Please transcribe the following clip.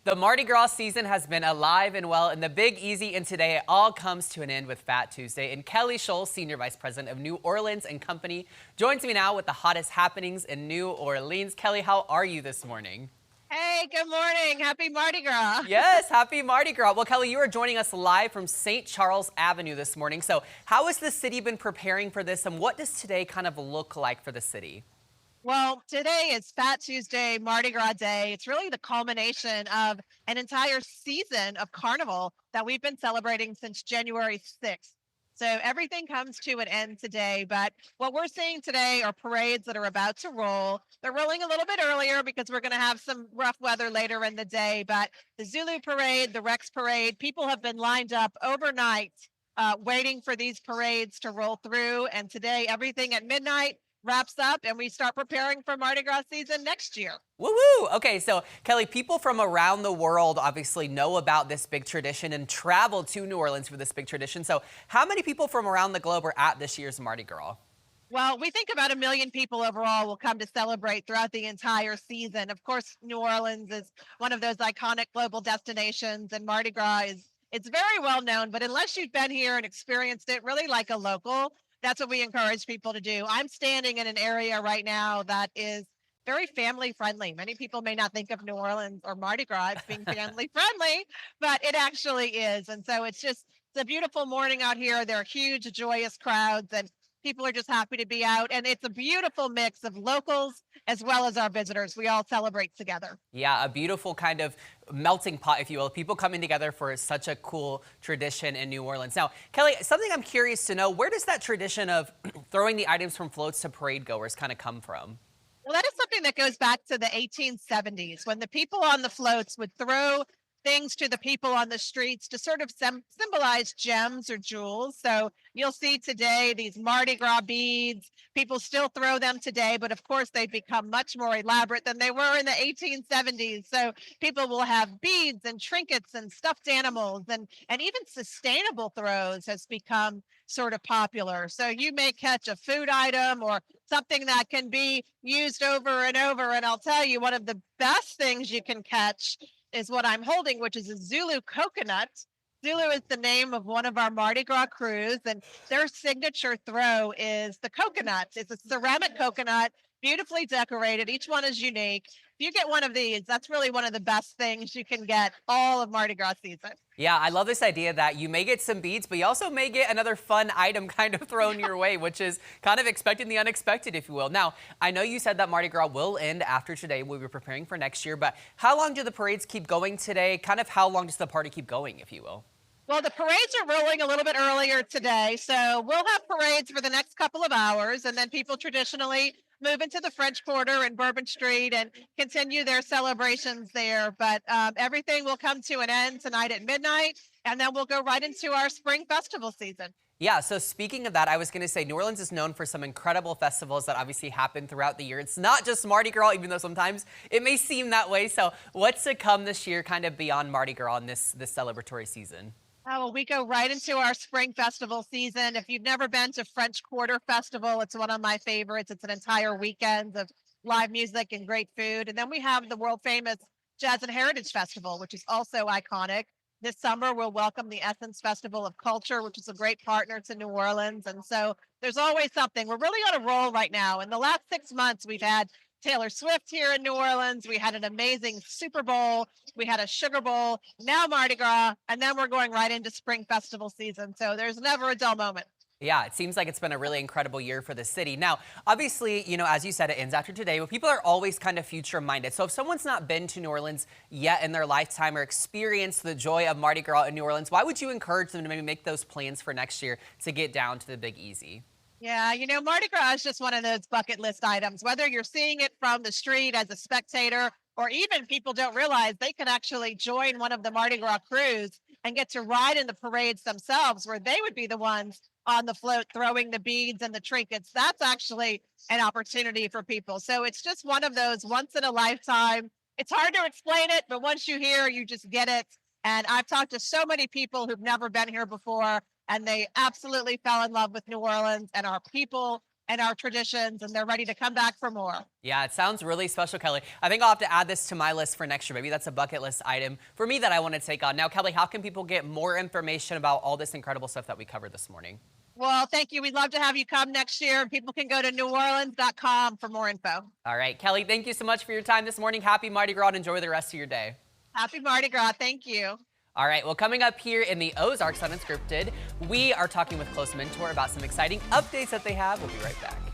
The Mardi Gras season has been alive and well in the Big Easy, and today it all comes to an end with Fat Tuesday. And Kelly Scholl, Senior Vice President of New Orleans and Company, joins me now with the hottest happenings in New Orleans. Kelly, how are you this morning? Hey, good morning. Happy Mardi Gras. Yes, happy Mardi Gras. Well, Kelly, you are joining us live from St. Charles Avenue this morning. So how has the city been preparing for this, and what does today kind of look like for the city? Well, today is Fat Tuesday, Mardi Gras Day. It's really the culmination of an entire season of carnival that we've been celebrating since January 6th. So everything comes to an end today. But what we're seeing today are parades that are about to roll. They're rolling a little bit earlier because we're going to have some rough weather later in the day. But the Zulu parade, the Rex parade, people have been lined up overnight waiting for these parades to roll through. And today, everything at midnight wraps up and we start preparing for Mardi Gras season next year. Woo woo! Okay, so Kelly, people from around the world obviously know about this big tradition and travel to New Orleans for this big tradition. So, how many people from around the globe are at this year's Mardi Gras? Well, we think about 1 million people overall will come to celebrate throughout the entire season. Of course, New Orleans is one of those iconic global destinations, and Mardi Gras is it's very well known. But unless you've been here and experienced it, really like a local, that's what we encourage people to do. I'm standing in an area right now that is very family friendly. Many people may not think of New Orleans or Mardi Gras as being family friendly, but it actually is. And so it's a beautiful morning out here. There are huge, joyous crowds, and people are just happy to be out. And it's a beautiful mix of locals as well as our visitors. We all celebrate together. Yeah, a beautiful kind of melting pot, if you will. People coming together for such a cool tradition in New Orleans. Now, Kelly, something I'm curious to know, where does that tradition of throwing the items from floats to parade goers kind of come from? Well, that is something that goes back to the 1870s when the people on the floats would throw things to the people on the streets to sort of symbolize gems or jewels. So you'll see today these Mardi Gras beads. People still throw them today, but of course they've become much more elaborate than they were in the 1870s. So people will have beads and trinkets and stuffed animals, and even sustainable throws has become sort of popular. So you may catch a food item or something that can be used over and over. And I'll tell you, one of the best things you can catch is what I'm holding, which is a Zulu coconut. Zulu is the name of one of our Mardi Gras crews, and their signature throw is the coconut. It's a ceramic coconut, beautifully decorated. Each one is unique. If you get one of these, that's really one of the best things you can get all of Mardi Gras season. Yeah, I love this idea that you may get some beads, but you also may get another fun item kind of thrown your way, which is kind of expecting the unexpected, if you will. Now, I know you said that Mardi Gras will end after today. We'll be preparing for next year, but how long do the parades keep going today? Kind of how long does the party keep going, if you will? Well, the parades are rolling a little bit earlier today, so we'll have parades for the next couple of hours, and then people traditionally move into the French Quarter and Bourbon Street and continue their celebrations there. But everything will come to an end tonight at midnight, and then we'll go right into our spring festival season. Yeah, so speaking of that, I was going to say New Orleans is known for some incredible festivals that obviously happen throughout the year. It's not just Mardi Gras, even though sometimes it may seem that way. So what's to come this year kind of beyond Mardi Gras in this celebratory season? Oh, well, we go right into our spring festival season. If you've never been to French Quarter Festival, it's one of my favorites. It's an entire weekend of live music and great food. And then we have the world famous Jazz and Heritage Festival, which is also iconic. This summer, we'll welcome the Essence Festival of Culture, which is a great partner to New Orleans. And so there's always something. We're really on a roll right now. In the last 6 months, we've had Taylor Swift here in New Orleans. We had an amazing Super Bowl. We had a Sugar Bowl, now Mardi Gras, and then we're going right into spring festival season. So there's never a dull moment. Yeah, it seems like it's been a really incredible year for the city. Now, obviously, you know, as you said, it ends after today, but people are always kind of future minded. So if someone's not been to New Orleans yet in their lifetime or experienced the joy of Mardi Gras in New Orleans, why would you encourage them to maybe make those plans for next year to get down to the Big Easy? Yeah, Mardi Gras is just one of those bucket list items. Whether you're seeing it from the street as a spectator, or even people don't realize they can actually join one of the Mardi Gras crews and get to ride in the parades themselves, where they would be the ones on the float throwing the beads and the trinkets. That's actually an opportunity for people. So it's just one of those once in a lifetime. It's hard to explain it, but once you hear, you just get it. And I've talked to so many people who've never been here before, and they absolutely fell in love with New Orleans and our people and our traditions, and they're ready to come back for more. Yeah, it sounds really special, Kelly. I think I'll have to add this to my list for next year. Maybe that's a bucket list item for me that I want to take on. Now, Kelly, how can people get more information about all this incredible stuff that we covered this morning? Well, thank you. We'd love to have you come next year. People can go to neworleans.com for more info. All right, Kelly, thank you so much for your time this morning. Happy Mardi Gras and enjoy the rest of your day. Happy Mardi Gras. Thank you. All right, well, coming up here in the Ozarks Unscripted, we are talking with Close Mentor about some exciting updates that they have. We'll be right back.